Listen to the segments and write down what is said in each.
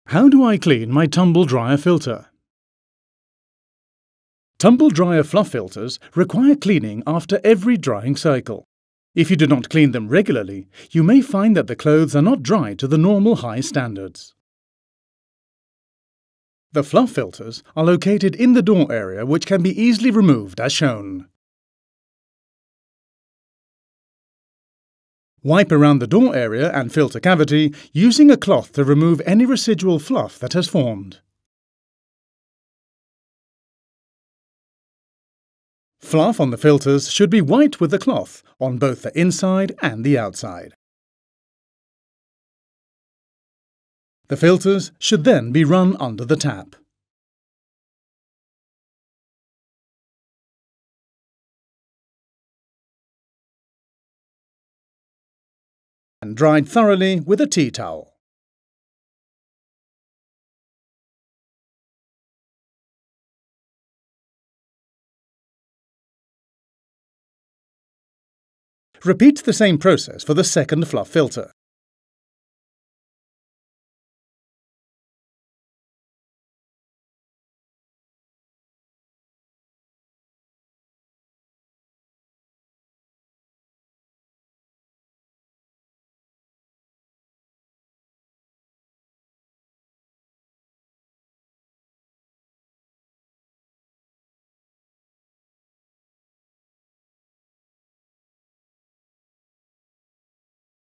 How do I clean my tumble dryer filter? Tumble dryer fluff filters require cleaning after every drying cycle. If you do not clean them regularly, you may find that the clothes are not dry to the normal high standards. The fluff filters are located in the door area, which can be easily removed as shown. Wipe around the door area and filter cavity using a cloth to remove any residual fluff that has formed. Fluff on the filters should be white with the cloth on both the inside and the outside. The filters should then be run under the tap. And dried thoroughly with a tea towel. Repeat the same process for the second fluff filter.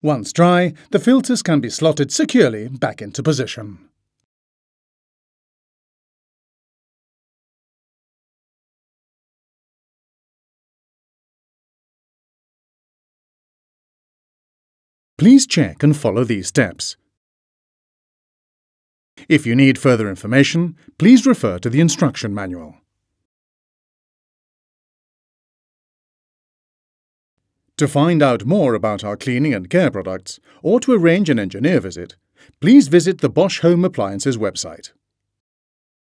Once dry, the filters can be slotted securely back into position. Please check and follow these steps. If you need further information, please refer to the instruction manual. To find out more about our cleaning and care products, or to arrange an engineer visit, please visit the Bosch Home Appliances website.